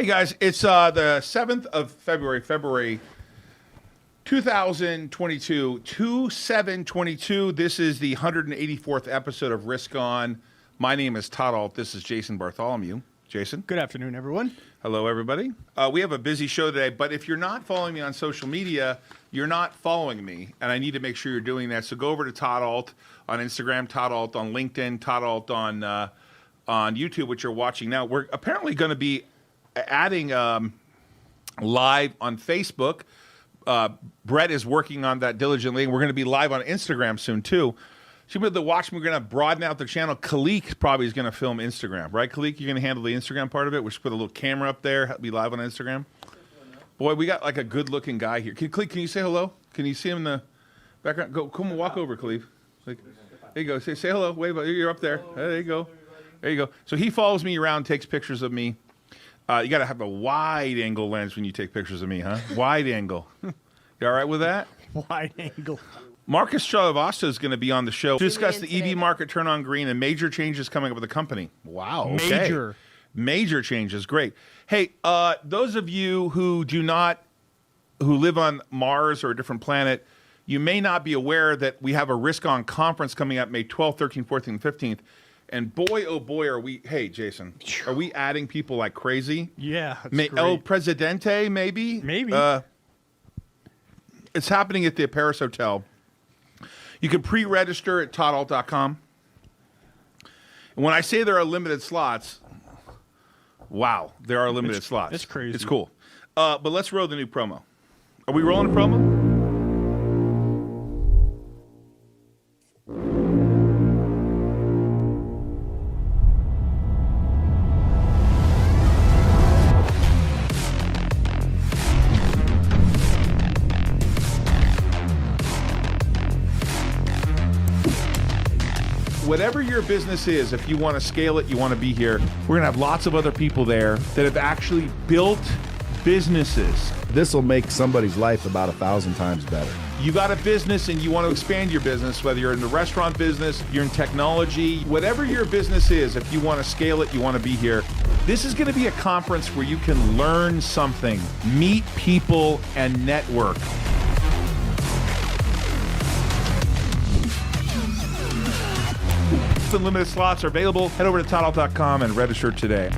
guys, it's the 7th of February 2022, 2/7/22. This is the 184th episode of Risk On. My name is Todd Ault. This is Jason Bartholomew. Jason. Good afternoon, everyone. Hello, everybody. We have a busy show today, but if you're not following me on social media, you're not following me, and I need to make sure you're doing that. So go over to Todd Ault on Instagram, Todd Ault on LinkedIn, Todd Ault on YouTube, which you're watching now. We're apparently going to be adding live on Facebook. Brett is working on that diligently. We're going to be live on Instagram soon, too. So you're going to watch me. We're going to broaden out the channel. Khalik probably is going to film Instagram. Right, Khalik? You're going to handle the Instagram part of it? We should put a little camera up there, be live on Instagram. Boy, we got like a good-looking guy here. Khalik, can you say hello? Can you see him in the background? Go, come walk over, Khalik. There you go. Say hello. Wave. You're up there. There you go. There you go. So he follows me around, takes pictures of me. You got to have a wide-angle lens when you take pictures of me, huh? Wide angle. You all right with that? Wide angle. Marcus Travasta is going to be on the show to discuss the EV market turn on green and major changes coming up with the company. Wow. Okay. Major changes. Great. Hey, those of you who live on Mars or a different planet, you may not be aware that we have a Risk On conference coming up May 12th, 13th, 14th, and 15th. And boy, oh boy, are we, hey, Jason, are we adding people like crazy? Yeah. Great. El Presidente, maybe? Maybe. It's happening at the Paris Hotel. You can pre-register at toddault.com. And when I say there are limited slots, wow, there are limited slots. It's crazy. It's cool. But let's roll the new promo. Are we rolling a promo? Whatever your business is, if you want to scale it, you want to be here, we're going to have lots of other people there that have actually built businesses. This will make somebody's life about 1,000 times better. You got a business and you want to expand your business, whether you're in the restaurant business, you're in technology, whatever your business is, if you want to scale it, you want to be here. This is going to be a conference where you can learn something, meet people, and network. Limited slots are available. Head over to toddault.com and register today.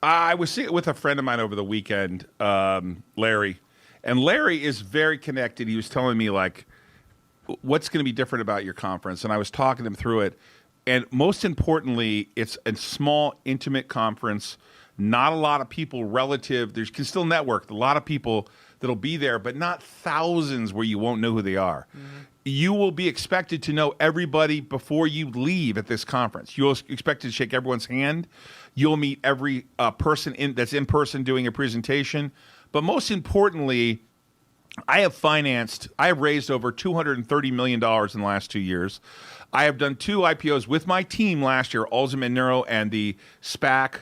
I was with a friend of mine over the weekend, Larry, and Larry is very connected. He was telling me, like, what's going to be different about your conference, and I was talking him through it. And most importantly, it's a small, intimate conference. Not a lot of people relative. There can still network. A lot of people that'll be there, but not thousands where you won't know who they are. Mm-hmm. You will be expected to know everybody before you leave at this conference. You'll expect to shake everyone's hand. You'll meet every person that's in person doing a presentation. But most importantly, I have raised over $230 million in the last 2 years. I have done 2 IPOs with my team last year, Alzheimer's Neuro and the SPAC,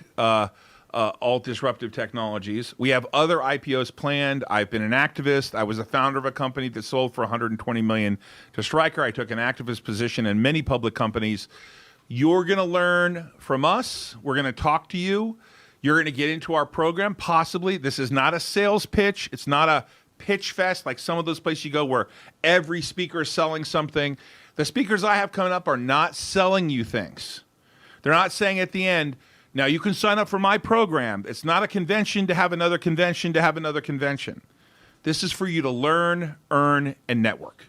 Alt Disruptive Technologies. We have other IPOs planned. I've been an activist. I was a founder of a company that sold for $120 million to Stryker. I took an activist position in many public companies. You're going to learn from us. We're going to talk to you. You're going to get into our program, possibly. This is not a sales pitch. It's not a pitch fest like some of those places you go where every speaker is selling something. The speakers I have coming up are not selling you things. They're not saying at the end, now, you can sign up for my program. It's not a convention to have another convention to have another convention. This is for you to learn, earn, and network.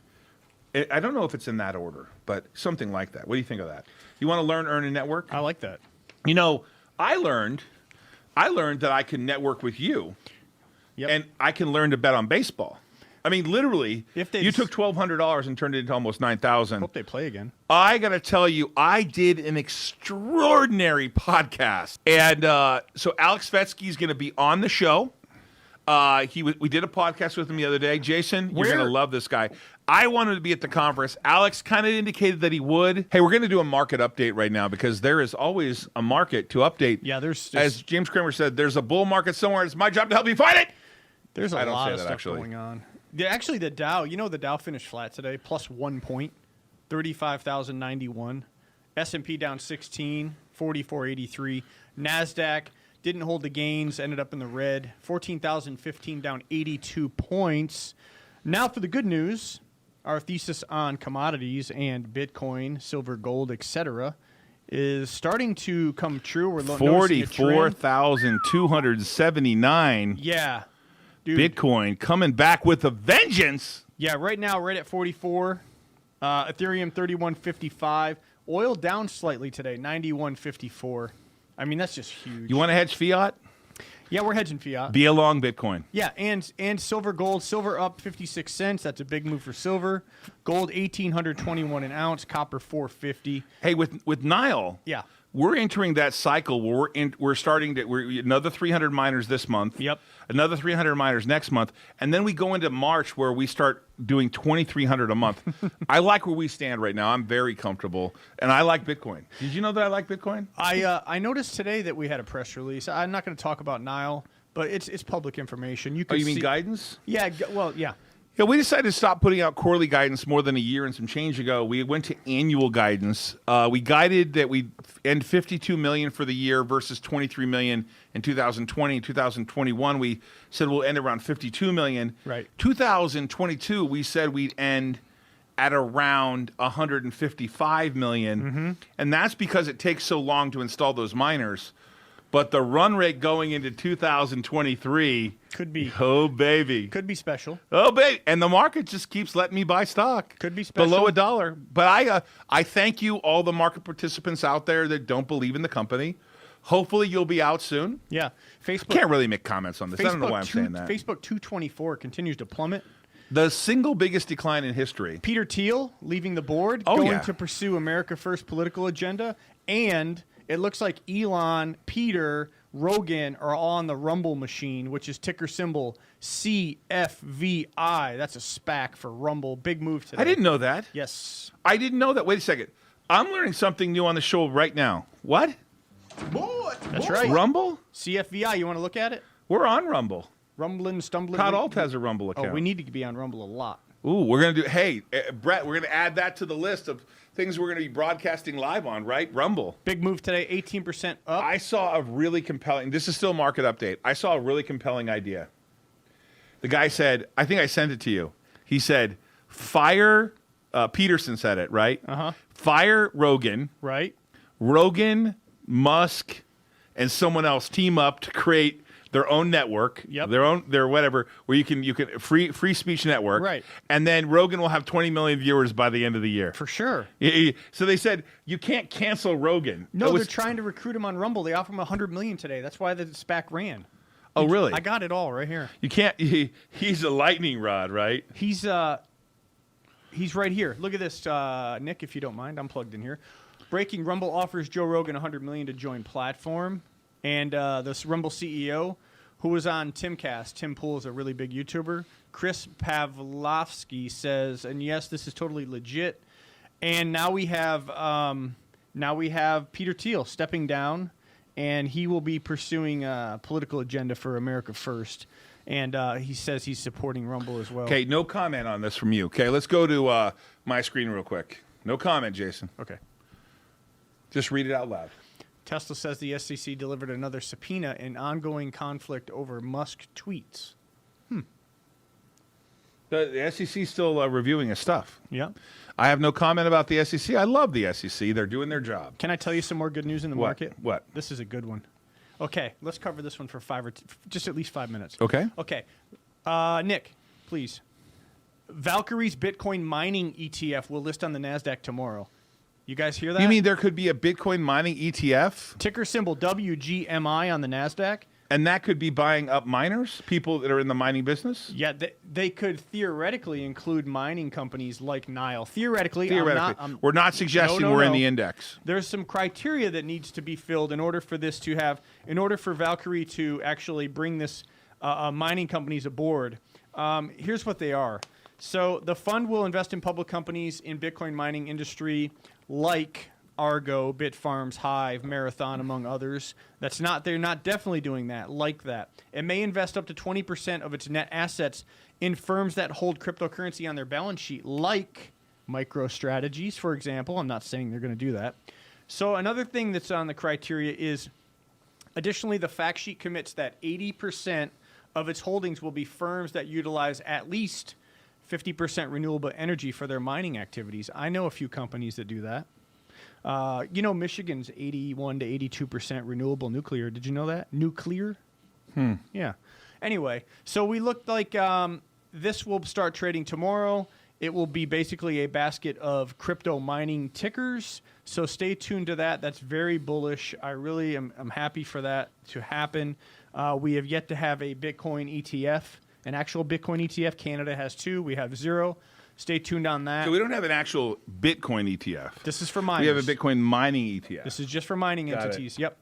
I don't know if it's in that order, but something like that. What do you think of that? You want to learn, earn, and network? I like that. You know, I learned that I can network with you, and I can learn to bet on baseball. I mean, literally, you took $1,200 and turned it into almost $9,000. Hope they play again. I got to tell you, I did an extraordinary podcast. And so Alex Svetsky is going to be on the show. We did a podcast with him the other day. Jason, you're going to love this guy. I wanted to be at the conference. Alex kind of indicated that he would. Hey, we're going to do a market update right now because there is always a market to update. Yeah, there's as James Cramer said, there's a bull market somewhere. It's my job to help you find it. There's a lot of stuff going on. Yeah, actually, the Dow, the Dow finished flat today, plus 1 point, 35,091. S&P down 16, 44.83. NASDAQ didn't hold the gains, ended up in the red. 14,015 down 82 points. Now for the good news, our thesis on commodities and Bitcoin, silver, gold, etc. is starting to come true. We're noticing a trend. 44,279. Yeah. Dude. Bitcoin coming back with a vengeance. Yeah, right now right at 44. Ethereum 31.55. Oil down slightly today, 91.54. I mean, that's just huge. You want to hedge fiat? Yeah, we're hedging fiat. Be along Bitcoin. Yeah, and silver, gold. Silver up 56 cents. That's a big move for silver. Gold 1,821 an ounce. Copper 450. Hey, with Nile. Yeah. We're entering that cycle where we're another 300 miners this month. Yep. Another 300 miners next month, and then we go into March where we start doing 2,300 a month. I like where we stand right now. I'm very comfortable, and I like Bitcoin. Did you know that I like Bitcoin? I noticed today that we had a press release. I'm not going to talk about Nile, but it's public information. You can you mean guidance? Yeah. Well, yeah. Yeah, we decided to stop putting out quarterly guidance more than a year and some change ago. We went to annual guidance. We guided that we'd end 52 million for the year versus 23 million in 2020. In 2021, we said we'll end around 52 million. Right. 2022, we said we'd end at around 155 million. Mm-hmm. And that's because it takes so long to install those miners. But the run rate going into 2023 could be. Oh, baby. Could be special. Oh, baby. And the market just keeps letting me buy stock. Could be special. Below $1. But I thank you, all the market participants out there that don't believe in the company. Hopefully you'll be out soon. Yeah. Facebook. Can't really make comments on this. I don't know why I'm saying that. Facebook 224 continues to plummet. The single biggest decline in history. Peter Thiel leaving the board, going to pursue America First political agenda, and it looks like Elon, Peter, Rogan are all on the Rumble machine, which is ticker symbol CFVI. That's a SPAC for Rumble. Big move today. I didn't know that. Yes. I didn't know that. Wait a second. I'm learning something new on the show right now. What? That's right. Rumble? CFVI. You want to look at it? We're on Rumble. Rumbling, stumbling. Todd Ault has a Rumble account. Oh, we need to be on Rumble a lot. Ooh, we're going to do, hey, Brett, we're going to add that to the list of things we're going to be broadcasting live on, right? Rumble. Big move today, 18% up. I saw a really compelling, this is still market update. I saw a really compelling idea. The guy said, I think I sent it to you. He said, fire, Peterson said it, right? Uh-huh. Fire Rogan. Right. Rogan, Musk, and someone else team up to create their own network, their whatever, where you can free speech network, right? And then Rogan will have 20 million viewers by the end of the year, for sure. So they said you can't cancel Rogan. No, they're trying to recruit him on Rumble. They offer him $100 million today. That's why the SPAC ran. Oh, really? I got it all right here. You can't. He's a lightning rod, right? He's right here. Look at this, Nick. If you don't mind, I'm plugged in here. Breaking: Rumble offers Joe Rogan $100 million to join platform. And this Rumble CEO, who was on Timcast, Tim Pool is a really big YouTuber. Chris Pavlovsky says, and yes, this is totally legit. And now we have Peter Thiel stepping down, and he will be pursuing a political agenda for America First. And he says he's supporting Rumble as well. Okay, no comment on this from you. Okay, let's go to my screen real quick. No comment, Jason. Okay. Just read it out loud. Tesla says the SEC delivered another subpoena in ongoing conflict over Musk tweets. The SEC is still reviewing his stuff. Yeah. I have no comment about the SEC. I love the SEC. They're doing their job. Can I tell you some more good news in the market? What? This is a good one. Okay, let's cover this one for just at least 5 minutes. Okay. Okay. Nick, please. Valkyrie's Bitcoin mining ETF will list on the NASDAQ tomorrow. You guys hear that? You mean there could be a Bitcoin mining ETF? Ticker symbol WGMI on the NASDAQ. And that could be buying up miners, people that are in the mining business? Yeah, they could theoretically include mining companies like Nile. Theoretically. We're not suggesting we're in the index. There's some criteria that needs to be filled in order for Valkyrie to actually bring this mining companies aboard. Here's what they are. So the fund will invest in public companies in Bitcoin mining industry like Argo, Bitfarms, Hive, Marathon, among others. They're not definitely doing that, like that. It may invest up to 20% of its net assets in firms that hold cryptocurrency on their balance sheet, like MicroStrategies, for example. I'm not saying they're going to do that. So another thing that's on the criteria is, additionally, the fact sheet commits that 80% of its holdings will be firms that utilize at least 50% renewable energy for their mining activities. I know a few companies that do that. Michigan's 81 to 82% renewable nuclear. Did you know that? Nuclear? Yeah. Anyway, so we looked like this will start trading tomorrow. It will be basically a basket of crypto mining tickers. So stay tuned to that. That's very bullish. I really am happy for that to happen. We have yet to have a Bitcoin ETF, an actual Bitcoin ETF. Canada has 2. We have 0. Stay tuned on that. So we don't have an actual Bitcoin ETF. This is for miners. We have a Bitcoin mining ETF. This is just for mining entities. Yep.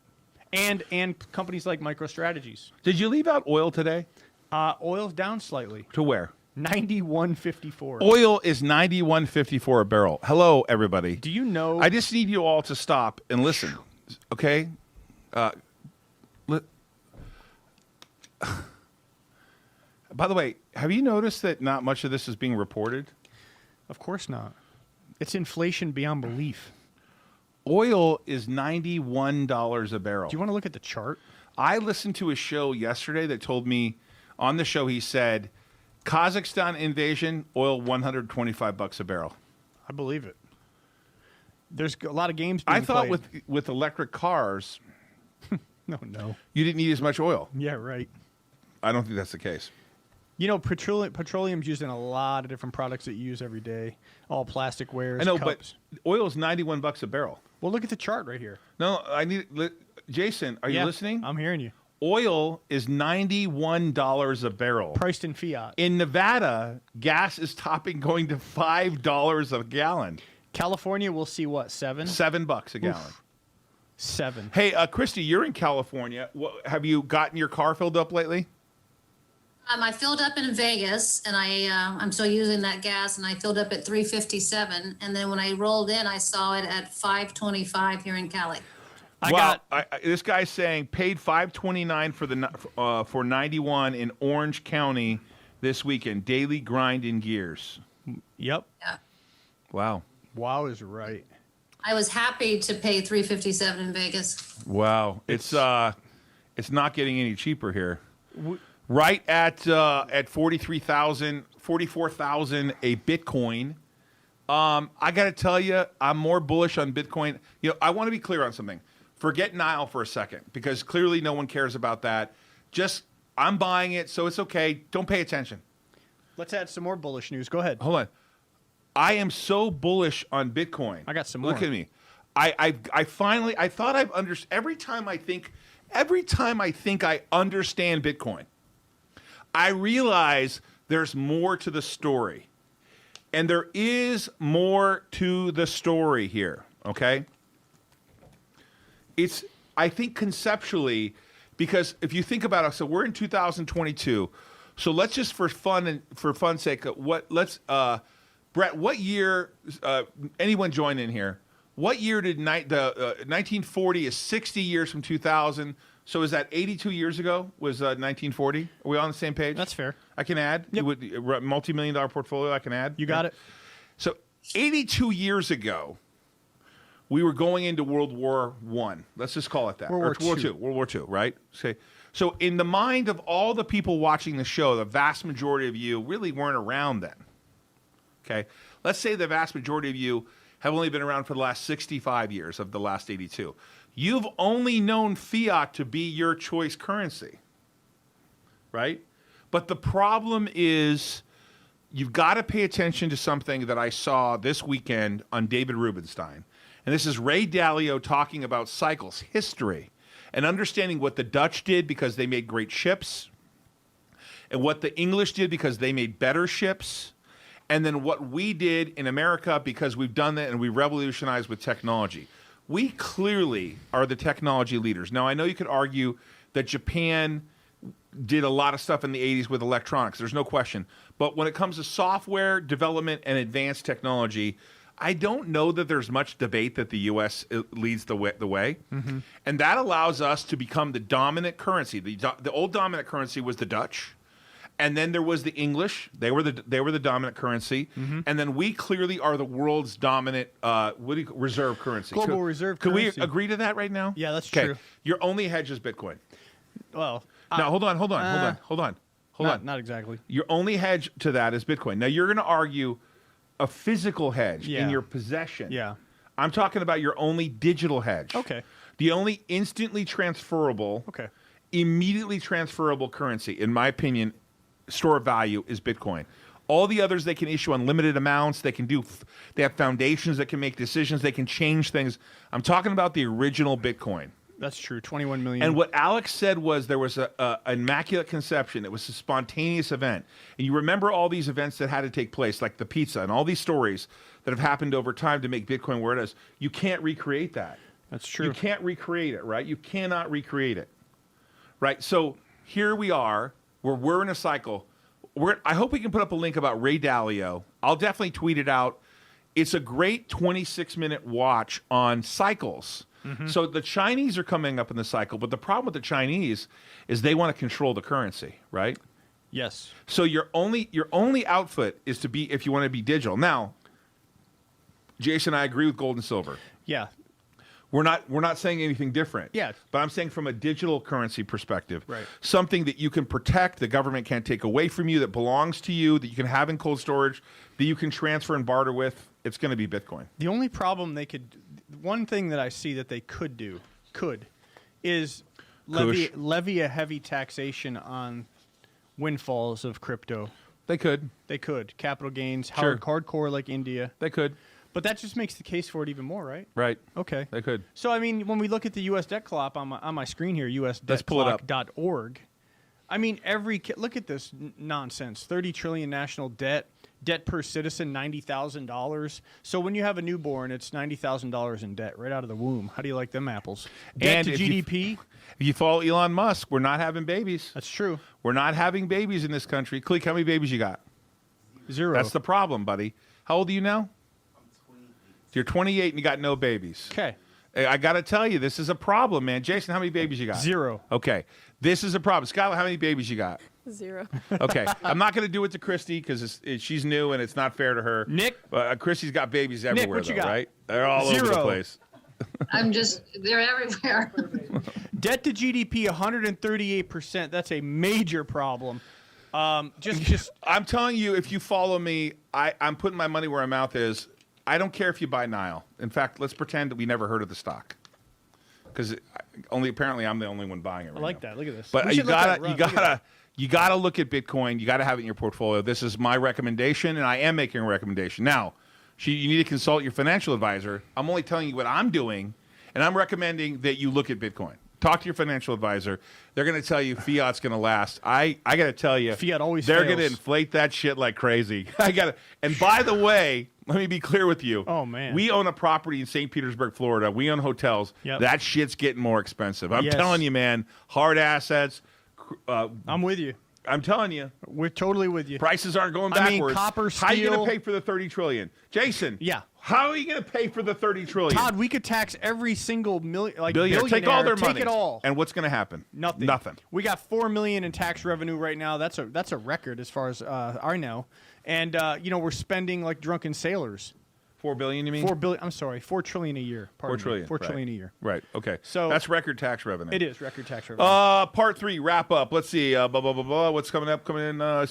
And companies like MicroStrategies. Did you leave out oil today? Oil's down slightly. To where? 91.54. Oil is 91.54 a barrel. Hello, everybody. Do you know? I just need you all to stop and listen, okay? By the way, have you noticed that not much of this is being reported? Of course not. It's inflation beyond belief. Oil is $91 a barrel. Do you want to look at the chart? I listened to a show yesterday that told me, on the show he said, Kazakhstan invasion, oil $125 a barrel. I believe it. There's a lot of games being I thought played. with electric cars, No. you didn't need as much oil. Yeah, right. I don't think that's the case. Petroleum's used in a lot of different products that you use every day. All plastic wares, I know, cups. but oil is $91 a barrel. Well, look at the chart right here. No, Jason, are you listening? I'm hearing you. Oil is $91 a barrel. Priced in fiat. In Nevada, gas is going to $5 a gallon. California will see what, $7? $7 a gallon. 7. Hey, Christy, you're in California. Have you gotten your car filled up lately? I filled up in Vegas, and I'm still using that gas, and I filled up at 357, and then when I rolled in, I saw it at 525 here in Cali. This guy's saying paid $5.29 for 91 in Orange County this weekend. Daily grind in gears. Yep. Yeah. Wow. Wow is right. I was happy to pay 357 in Vegas. Wow. It's not getting any cheaper here. Right at 44,000 a Bitcoin. I got to tell you, I'm more bullish on Bitcoin. I want to be clear on something. Forget Nile for a second, because clearly no one cares about that. I'm buying it, so it's okay. Don't pay attention. Let's add some more bullish news. Go ahead. Hold on. I am so bullish on Bitcoin. I got some more. Look at me. I thought I've understood. Every time I think I understand Bitcoin, I realize there's more to the story. And there is more to the story here, okay? I think conceptually, because if you think about it, so we're in 2022. So let's just for fun's sake, Brett, what year, anyone join in here? What year did 1940 is 60 years from 2000. So is that 82 years ago was 1940? Are we on the same page? That's fair. I can add? Yep. Multi-million-dollar portfolio, I can add? You got it. So 82 years ago, we were going into World War I. Let's just call it that. World War II. World War II, right? Okay. So in the mind of all the people watching the show, the vast majority of you really weren't around then. Okay? Let's say the vast majority of you have only been around for the last 65 years of the last 82. You've only known fiat to be your choice currency, right? But the problem is you've got to pay attention to something that I saw this weekend on David Rubenstein. And this is Ray Dalio talking about cycles, history, and understanding what the Dutch did because they made great ships, and what the English did because they made better ships, and then what we did in America because we've done that and we revolutionized with technology. We clearly are the technology leaders. Now, I know you could argue that Japan did a lot of stuff in the 80s with electronics. There's no question. But when it comes to software development and advanced technology, I don't know that there's much debate that the U.S. leads the way. Mm-hmm. And that allows us to become the dominant currency. The old dominant currency was the Dutch. And then there was the English. They were the dominant currency. And then we clearly are the world's dominant reserve currency. Global reserve could currency. we agree to that right now? Yeah, that's 'Kay. true. Your only hedge is Bitcoin. Well, Now, hold on. not exactly. Your only hedge to that is Bitcoin. Now, you're going to argue a physical hedge in Yeah. your possession. Yeah. I'm talking about your only digital hedge. Okay. The only instantly transferable, Okay. immediately transferable currency, in my opinion, store of value is Bitcoin. All the others, they can issue unlimited amounts. They have foundations that can make decisions. They can change things. I'm talking about the original Bitcoin. That's true. 21 million. And what Alex said was there was an immaculate conception. It was a spontaneous event. And you remember all these events that had to take place, like the pizza and all these stories that have happened over time to make Bitcoin where it is. You can't recreate that. That's true. You can't recreate it, right? You cannot recreate it, right? So here we are, where we're in a cycle. I hope we can put up a link about Ray Dalio. I'll definitely tweet it out. It's a great 26-minute watch on cycles. So the Chinese are coming up in the cycle, but the problem with the Chinese is they want to control the currency, right? Yes. So your only output is to be, if you want to be digital. Now, Jason, I agree with gold and silver. Yeah. We're not saying anything different. Yeah. But I'm saying from a digital currency perspective, Right. something that you can protect, the government can't take away from you, that belongs to you, that you can have in cold storage, that you can transfer and barter with, it's going to be Bitcoin. The only problem one thing that I see that they could is levy a heavy taxation on windfalls of crypto. They could. They could. Capital gains, Sure. hardcore like India. They could. But that just makes the case for it even more, right? Right. Okay. They could. So, I mean, when we look at the U.S. debt clock on my screen here, Let's pull it up. usdebtclock.org, I mean, look at this nonsense. 30 trillion national debt per citizen, $90,000. So when you have a newborn, it's $90,000 in debt right out of the womb. How do you like them apples? Debt to if GDP? If you follow Elon Musk, we're not having babies. That's true. We're not having babies in this country. Click, how many babies you got? 0. That's the problem, buddy. How old are you now? You're 28 and you got no babies. Okay. I got to tell you, this is a problem, man. Jason, how many babies you got? 0. Okay. This is a problem. Skylar, how many babies you got? 0. Okay. I'm not going to do it to Christy because she's new and it's not fair to her. Nick? Christy's got babies everywhere, what you though, got? right? They're all over the 0. place. They're everywhere. Debt to GDP, 138%. That's a major problem. Just I'm telling you, if you follow me, I'm putting my money where my mouth is. I don't care if you buy Nile. In fact, let's pretend that we never heard of the stock, because apparently I'm the only one buying it. I like that. Look at this. But We you should let that run. Look at that. gotta look at Bitcoin. You gotta have it in your portfolio. This is my recommendation, and I am making a recommendation. Now, you need to consult your financial advisor. I'm only telling you what I'm doing, and I'm recommending that you look at Bitcoin. Talk to your financial advisor. They're going to tell you fiat's going to last. I got to tell you, Fiat always they're fails. going to inflate that shit like crazy. And by the way, let me be clear with you. Oh, man. We own a property in St. Petersburg, Florida. We own hotels. Yep. That shit's getting more expensive. I'm Yes. telling you, man. Hard assets. I'm with you. I'm telling you. We're totally with you. Prices aren't going I backwards. mean, copper, How are you going steel- to pay for the $30 trillion? Jason. Yeah. How are you going to pay for the $30 trillion? Todd, we could tax every single Billionaire. Take all their money. Take it all. And what's going to happen? Nothing. Nothing. We got $4 million in tax revenue right now. That's a record as far as I know. And we're spending like drunken sailors. $4 billion, you mean? $4 trillion a year. Pardon me. $4 trillion. $4 trillion a year. Right. Okay. So- that's record tax revenue. It is record tax revenue. Part 3, wrap up. Let's see. What's coming up? Coming in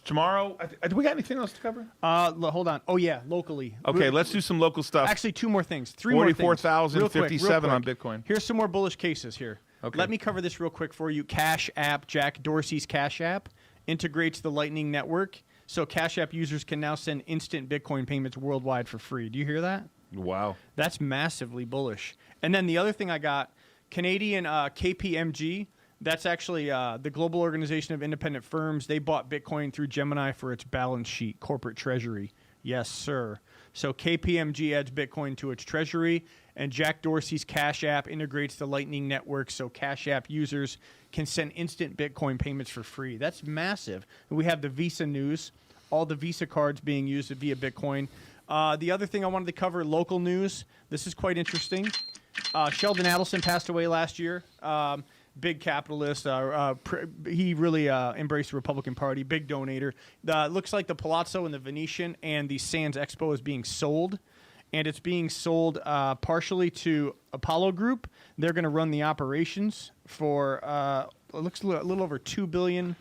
tomorrow. Do we got anything else to cover? Hold on. Oh yeah, locally. Okay, let's do some local stuff. Actually, 2 more things. 3 more things. 44,057 on Real quick. Bitcoin. Here's some more bullish cases here. Okay. Let me cover this real quick for you. Cash App, Jack Dorsey's Cash App, integrates the Lightning Network. So Cash App users can now send instant Bitcoin payments worldwide for free. Do you hear that? Wow. That's massively bullish. And then the other thing I got, Canadian KPMG, that's actually the Global Organization of Independent Firms. They bought Bitcoin through Gemini for its balance sheet, corporate treasury. Yes, sir. So KPMG adds Bitcoin to its treasury, and Jack Dorsey's Cash App integrates the Lightning Network so Cash App users can send instant Bitcoin payments for free. That's massive. And we have the Visa news, all the Visa cards being used via Bitcoin. The other thing I wanted to cover, local news. This is quite interesting. Sheldon Adelson passed away last year. big capitalist. He really embraced the Republican Party, big donator. Looks like the Palazzo and the Venetian and the Sands Expo is being sold. And it's being sold partially to Apollo Group. They're going to run the operations for it looks a little over $2 billion,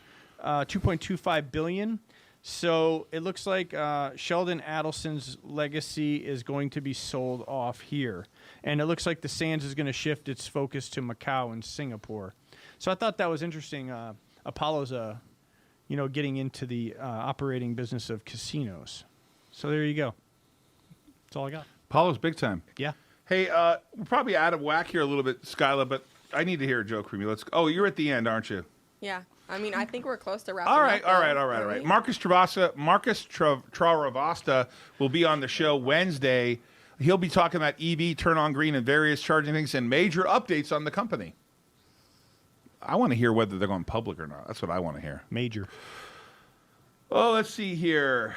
$2.25 billion. So it looks like Sheldon Adelson's legacy is going to be sold off here. And it looks like the Sands is going to shift its focus to Macau and Singapore. So I thought that was interesting. Apollo's, getting into the operating business of casinos. So there you go. That's all I got. Apollo's big time. Yeah. Hey, we're probably out of whack here a little bit, Skyla, but I need to hear a joke from you. Oh, you're at the end, aren't you? Yeah. I mean, I think we're close to wrapping All right. up. Marcus Travasta will be on the show Wednesday. He'll be talking about EV, turn on green, and various charging things and major updates on the company. I want to hear whether they're going public or not. That's what I want to hear. Major. Oh, let's see here.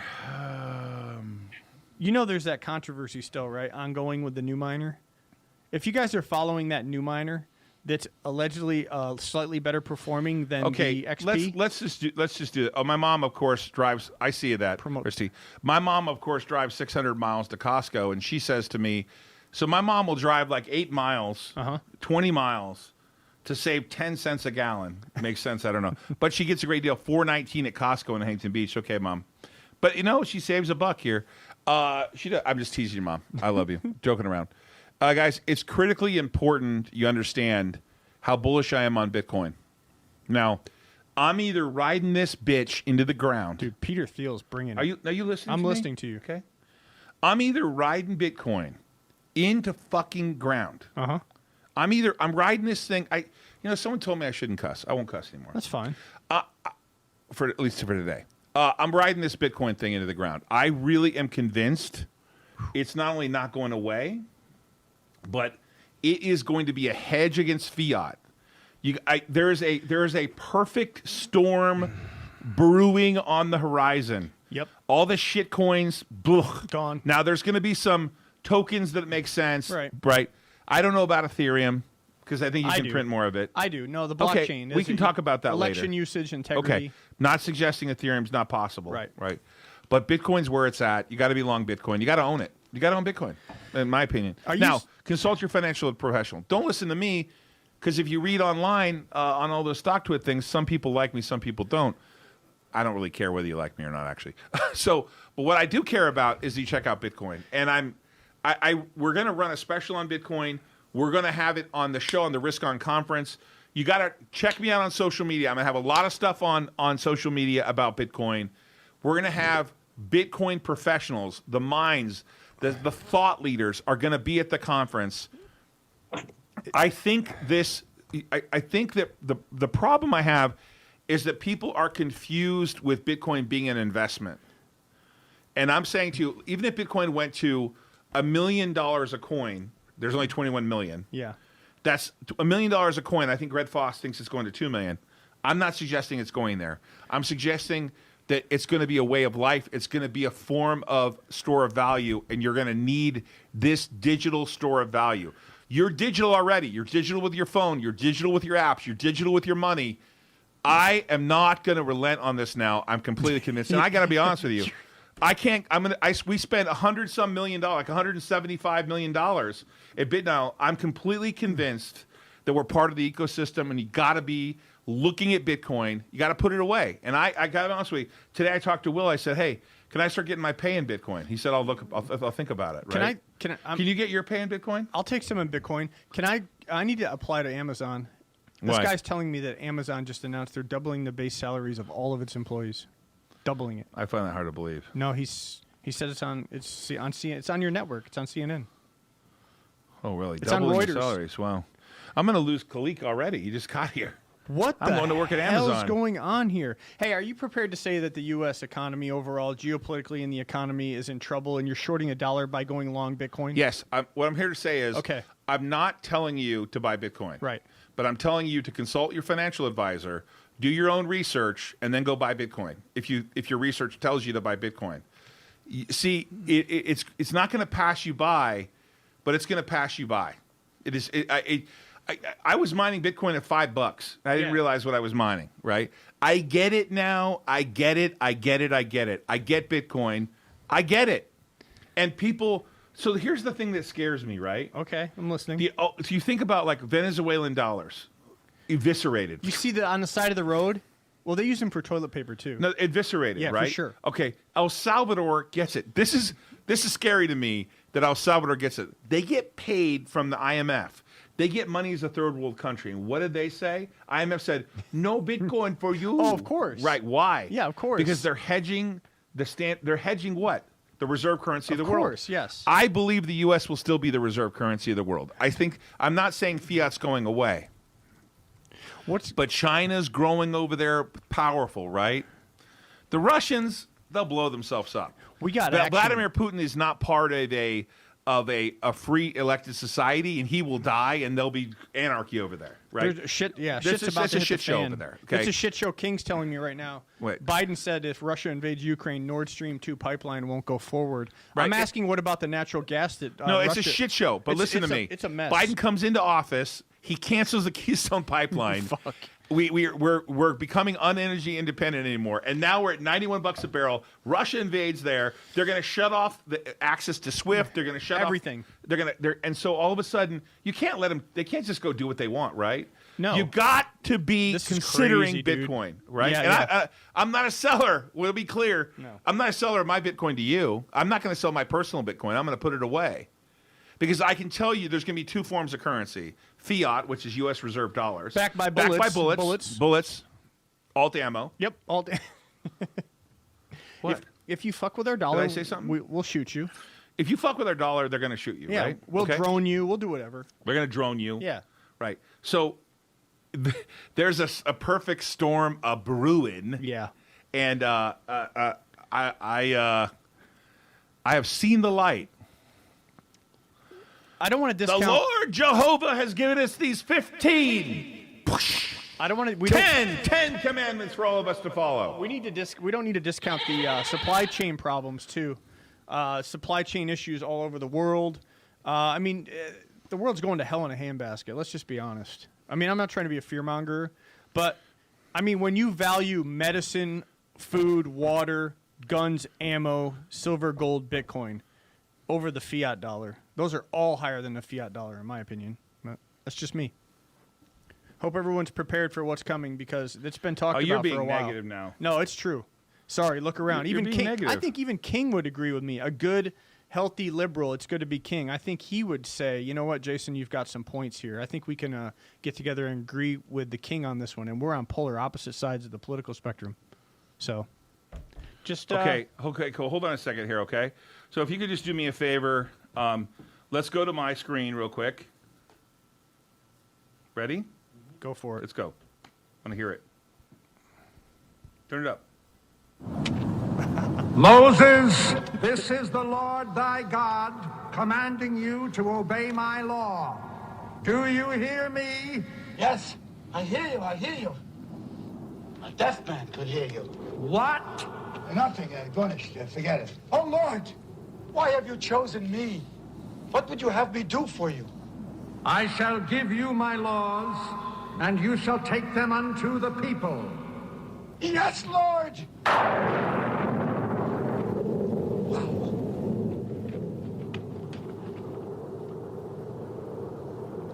There's that controversy still, right? Ongoing with the new miner. If you guys are following that new miner that's allegedly slightly better performing than the XP. Let's just do it. Oh, my mom, of course, drives. I see that, Christy. My mom, of course, drives 600 miles to Costco, and she says to me, so my mom will drive like 8 miles, 20 miles to save 10 cents a gallon. Makes sense? I don't know. But she gets a great deal, $4.19 at Costco in Huntington Beach. Okay, Mom. But, she saves $1 here. I'm just teasing you, Mom. I love you. Joking around. Guys, it's critically important you understand how bullish I am on Bitcoin. Now, I'm either riding this bitch into the ground. Dude, Peter Thiel's bringing it. Are you listening I'm to me? listening to you. Okay. I'm either riding Bitcoin into fucking ground. Uh-huh. I'm riding this thing. Someone told me I shouldn't cuss. I won't cuss anymore. That's fine. At least for today. I'm riding this Bitcoin thing into the ground. I really am convinced it's not only not going away, but it is going to be a hedge against fiat. There is a perfect storm brewing on the horizon. Yep. All the shit coins, gone. Now there's going to be some tokens that make sense. Right. I don't know about Ethereum because I think you I can do. print more of it. I do. No, the Okay, blockchain. we can talk about that election later. usage, integrity. Okay. Not suggesting Ethereum's not possible. Right. But Bitcoin's where it's at. You got to be long Bitcoin. You got to own it. You got to own Bitcoin, in my opinion. Consult your financial professional. Don't listen to me, because if you read online on all those StockTwit things, some people like me, some people don't. I don't really care whether you like me or not, actually. But what I do care about is you check out Bitcoin. And we're going to run a special on Bitcoin. We're going to have it on the show, on the Risk On conference. You got to check me out on social media. I'm going to have a lot of stuff on social media about Bitcoin. We're going to have Bitcoin professionals, the minds, the thought leaders are going to be at the conference. I think that the problem I have is that people are confused with Bitcoin being an investment. And I'm saying to you, even if Bitcoin went to $1 million a coin, there's only 21 million. Yeah. That's $1 million a coin. I think Red Foss thinks it's going to 2 million. I'm not suggesting it's going there. I'm suggesting that it's going to be a way of life. It's going to be a form of store of value, and you're going to need this digital store of value. You're digital already. You're digital with your phone. You're digital with your apps. You're digital with your money. I am not going to relent on this now. I'm completely convinced. And I got to be honest with you. I can't. We spent $100-some million, like $175 million at BitNile. I'm completely convinced that we're part of the ecosystem, and you got to be looking at Bitcoin. You got to put it away. And I got to be honest with you. Today I talked to Will. I said, "Hey, can I start getting my pay in Bitcoin?" He said, "I'll think about it." Right? Can you get your pay in Bitcoin? I'll take some in Bitcoin. I need to apply to Amazon. This Why? guy's telling me that Amazon just announced they're doubling the base salaries of all of its employees. Doubling it. I find that hard to believe. No, he said it's on it's on your network. It's on CNN. Oh, really? It's on Doubling the Reuters. salaries. Wow. I'm going to lose Khalik already. He just got here. What I'm going to work at hell's Amazon. going on here? Hey, are you prepared to say that the U.S. economy overall, geopolitically, and the economy is in trouble, and you're shorting a dollar by going long Bitcoin? Yes. What I'm here to say is, Okay. I'm not telling you to buy Bitcoin. Right. But I'm telling you to consult your financial advisor, do your own research, and then go buy Bitcoin. If your research tells you to buy Bitcoin. See, it's not going to pass you by, but it's going to pass you by. I was mining Bitcoin at $5. I didn't Yeah. realize what I was mining, right? I get it now. I get it. I get Bitcoin. I get it. And people, so here's the thing that scares me, right? Okay, I'm listening. So you think about like Venezuelan dollars, eviscerated. You see on the side of the road? Well, they use them for toilet paper too. No, eviscerated, Yeah, for right? sure. Okay, El Salvador gets it. This is scary to me that El Salvador gets it. They get paid from the IMF. They get money as a third world country. And what did they say? IMF said, no Bitcoin for you. Oh, of course. Right, why? Yeah, of course. Because they're hedging they're hedging what? The reserve currency of the world. Of course, yes. I believe the U.S. will still be the reserve currency of the world. I'm not saying fiat's going away. But China's growing over there, powerful, right? The Russians, they'll blow themselves up. We got But action. Vladimir Putin is not part of a free elected society, and he will die, and there'll be anarchy over there, right? There's shit, yeah, This shit's is about just to a hit shit the show fan. over there, okay? It's a shit show. King's telling me right now. Wait. Biden said if Russia invades Ukraine, Nord Stream 2 pipeline won't go forward. Right. I'm asking, what about the natural gas that? No, it's a Russia- shit show. But listen to me. It's a mess. Biden comes into office. He cancels the Keystone Pipeline. Fuck. We're becoming unenergy independent anymore, and now we're at $91 a barrel. Russia invades there. They're going to shut off the access to SWIFT. They're going to shut Everything. And so all of a sudden, you can't let them. They can't just go do what they want, right? No. You got to be This is considering crazy, dude. Bitcoin, right? Yeah, and yeah. I'm not a seller. We'll be clear. No. I'm not a seller of my Bitcoin to you. I'm not going to sell my personal Bitcoin. I'm going to put it away. Because I can tell you there's going to be two forms of currency. Fiat, which is U.S. reserve dollars. Backed by bullets. Bullets. Alt ammo. Yep. All day. What? If you fuck with our dollar, I say something? we'll shoot you. If you fuck with our dollar, they're going to shoot you, Yeah, right? we'll Okay? drone you. We'll do whatever. They're going to drone you. Yeah. Right. So there's a perfect storm a brewing. Yeah. And I have seen the light. I don't want to The discount. Lord Jehovah has given us these 15. I don't want to. We don't. 10 commandments for all of us to follow. We need to We don't need to discount the supply chain problems too. Supply chain issues all over the world. I mean, the world's going to hell in a handbasket. Let's just be honest. I mean, I'm not trying to be a fearmonger, but I mean, when you value medicine, food, water, guns, ammo, silver, gold, Bitcoin over the fiat dollar, those are all higher than the fiat dollar, in my opinion. But that's just me. Hope everyone's prepared for what's coming because it's been talked you're about for a being while. negative now. No, it's true. Sorry, look around. You're Even being King, negative. I think even King would agree with me. A good, healthy liberal, it's good to be king. I think he would say, you know what, Jason, you've got some points here. I think we can get together and agree with the king on this one, and we're on polar opposite sides of the political spectrum. So, just Okay, cool. Hold on a second here, okay? So if you could just do me a favor, let's go to my screen real quick. Ready? go for it. Let's go. I want to hear it. Turn it up. Moses, this is the Lord thy God commanding you to obey my law. Do you hear me? Yes, I hear you, I hear you. A deaf man could hear you. What? Nothing, Ganesh, forget it. Oh, Lord, why have you chosen me? What would you have me do for you? I shall give you my laws, and you shall take them unto the people. Yes, Lord!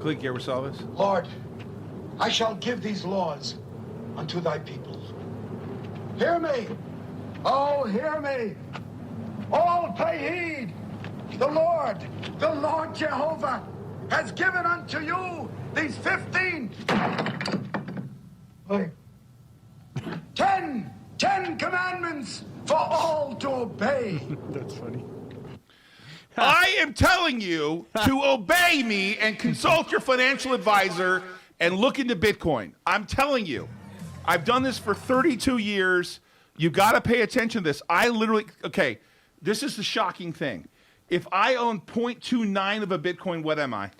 Click, you ever saw this? Lord, I shall give these laws unto thy people. Hear me! Oh, hear me! All pay heed! The Lord Jehovah, has given unto you these 15... Wait. 10 commandments for all to obey. That's funny. I am telling you to obey me and consult your financial advisor and look into Bitcoin. I'm telling you. I've done this for 32 years. You got to pay attention to this. Okay, this is the shocking thing. If I own 0.29 of a Bitcoin, what am I?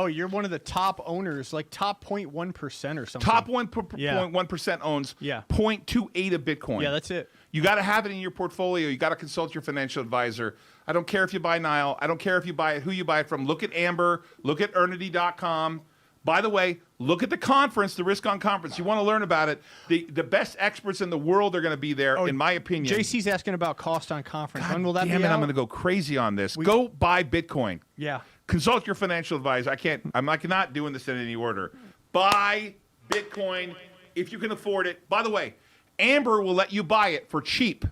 You're one of the top owners, like top 0.1% or something. Top Yeah. 0.1% owns Yeah. 0.28 of Bitcoin. Yeah, that's it. You got to have it in your portfolio. You got to consult your financial advisor. I don't care if you buy Nile. I don't care if you buy it, who you buy it from. Look at Amber. Look at Earnity.com. By the way, look at the conference, the Risk On conference. You want to learn about it. The best experts in the world are going to be there, in my opinion. JC's asking about cost on conference. God When will that damn be it, out? I'm going to go crazy on this. Go buy Bitcoin. Yeah. Consult your financial advisor. I'm like not doing this in any order. Buy Bitcoin if you can afford it. By the way, Amber will let you buy it for cheap.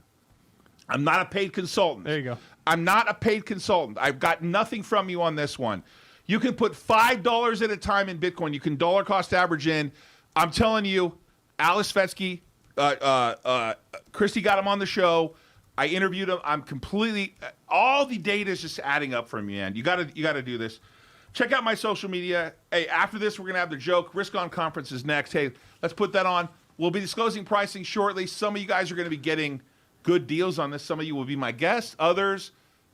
I'm not a paid consultant. There you go. I'm not a paid consultant. I've got nothing from you on this one. You can put $5 at a time in Bitcoin. You can dollar cost average in. I'm telling you, Alice Svetsky, Christy got him on the show. I interviewed him. I'm completely, all the data is just adding up for me, man. You got to do this. Check out my social media. Hey, after this, we're going to have the joke. Risk On conference is next. Hey, let's put that on. We'll be disclosing pricing shortly. Some of you guys are going to be getting good deals on this. Some of you will be my guests. Others,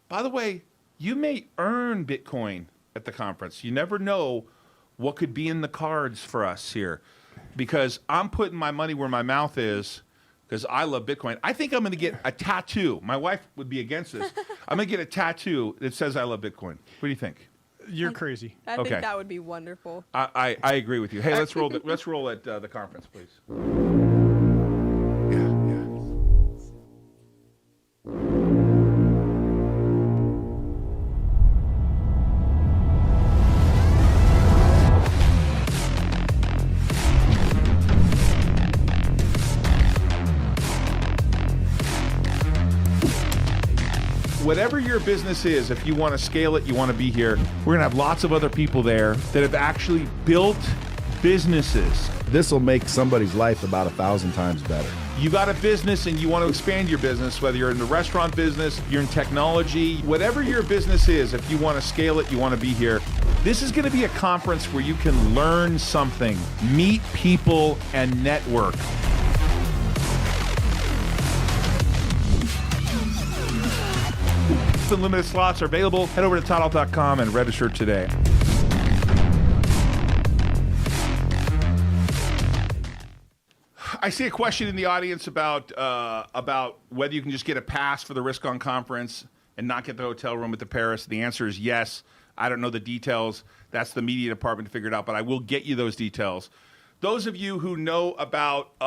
by the way, you may earn Bitcoin at the conference. You never know what could be in the cards for us here, because I'm putting my money where my mouth is, because I love Bitcoin. I think I'm going to get a tattoo. My wife would be against this. I'm going to get a tattoo that says I love Bitcoin. What do you think? You're crazy. I Okay. think that would be wonderful. I agree with you. Hey, let's roll. Let's roll at the conference, please. Yeah, yeah. Whatever your business is, if you want to scale it, you want to be here, we're going to have lots of other people there that have actually built businesses. This will make somebody's life about 1,000 times better. You got a business and you want to expand your business, whether you're in the restaurant business, you're in technology, whatever your business is, if you want to scale it, you want to be here. This is going to be a conference where you can learn something, meet people, and network. Limited slots are available. Head over to ToddAult.com and register today. I see a question in the audience about whether you can just get a pass for the Risk On conference and not get the hotel room at the Paris. The answer is yes. I don't know the details. That's the media department to figure it out, but I will get you those details. Those of you who know about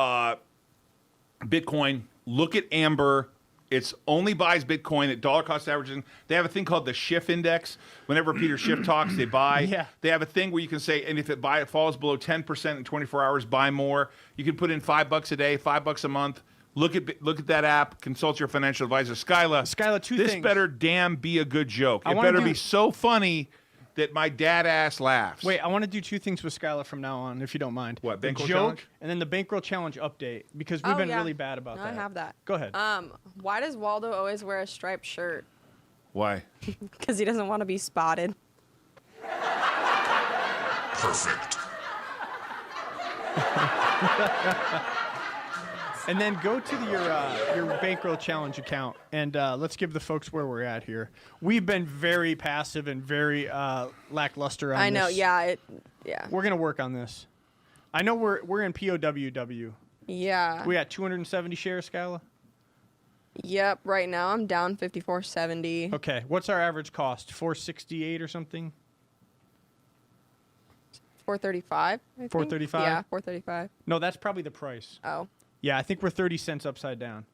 Bitcoin, look at Amber. It's only buys Bitcoin at dollar cost averaging. They have a thing called the Schiff Index. Whenever Peter Schiff talks, they buy. Yeah. They have a thing where you can say, and if it falls below 10% in 24 hours, buy more. You can put in $5 a day, $5 a month. Look at that app. Consult your financial advisor. Skyla, two this things. better damn be a good joke. It wanna better do- be so funny that my dad ass laughs. Wait, I want to do two things with Skyla from now on, if you don't mind. What, the Bankroll joke Challenge? and then the Bankroll Challenge update, because we've been yeah. really bad about No, that. I have that. Go ahead. Why does Waldo always wear a striped shirt? Why? Because he doesn't want to be spotted. Perfect. And then go to your Bankroll Challenge account, and let's give the folks where we're at here. We've been very passive and very lackluster on this. I know. Yeah. We're gonna work on this. I know we're in POWW. Yeah. We got 270 shares, Skyla. Yep. Right now I'm down 54.70. Okay. What's our average cost? 468 or something? 435. 435? Yeah. 435. No, that's probably the price. Oh. Yeah, I think we're 30 cents upside down.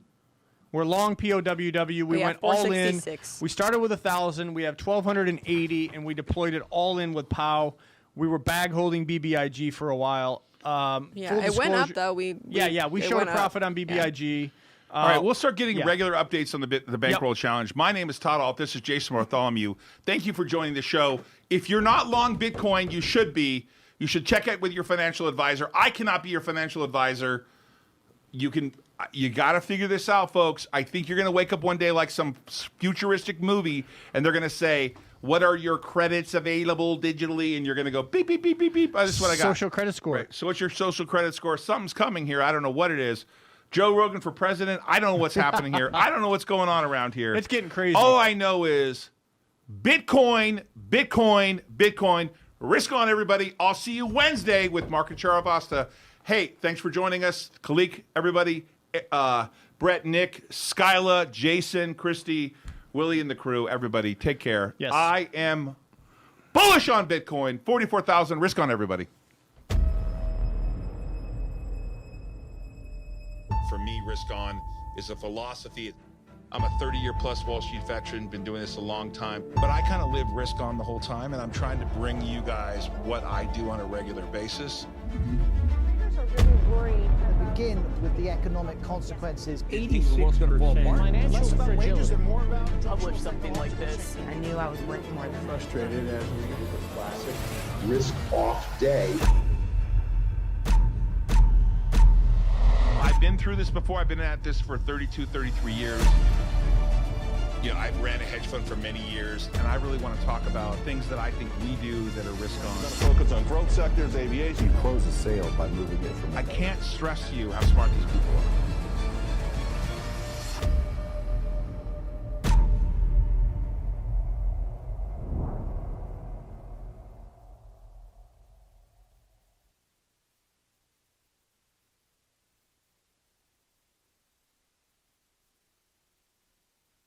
We're long POWW. We Yeah, went all in. 466. We started with 1,000. We have 1,280, and we deployed it all in with POW. We were bag holding BBIG for a while. Yeah. Full It went up disclosure- though. We We it showed a went up. profit on Yeah. BBIG. All right, we'll start getting yeah. regular updates on the Bankroll Challenge. My name is Todd Ault. This is Jason Bartholomew. Thank you for joining the show. If you're not long Bitcoin, you should be. You should check it with your financial advisor. I cannot be your financial advisor. You got to figure this out, folks. I think you're going to wake up one day like some futuristic movie, and they're going to say, what are your credits available digitally? And you're going to go, beep, beep, beep, beep, beep. Oh, this is what I got. Social credit score. Right. So what's your social credit score? Something's coming here. I don't know what it is. Joe Rogan for president. I don't know what's happening here. I don't know what's going on around here. It's getting crazy. All I know is Bitcoin, Bitcoin, Bitcoin. Risk on, everybody. I'll see you Wednesday with Mark and Charavasta. Hey, thanks for joining us. Khalik, everybody. Brett, Nick, Skyla, Jason, Christy, Willie, and the crew. Everybody, take care. Yes. I am Bullish on Bitcoin, 44,000. Risk on, everybody. For me, risk on is a philosophy. I'm a 30-year plus Wall Street veteran, been doing this a long time, but I kind of live risk on the whole time, and I'm trying to bring you guys what I do on a regular basis. Traders are really worried about Begin with the economic consequences. 86% financial fragility. Publish something like this. I knew I was worth more than Frustrated as we get the classic risk-off day. I've been through this before. I've been at this for 32, 33 years. You know, I've ran a hedge fund for many years, and I really want to talk about things that I think we do that are risk on. Focus on growth sectors, aviation. You close a sale by moving it from. I can't stress to you how smart these people are.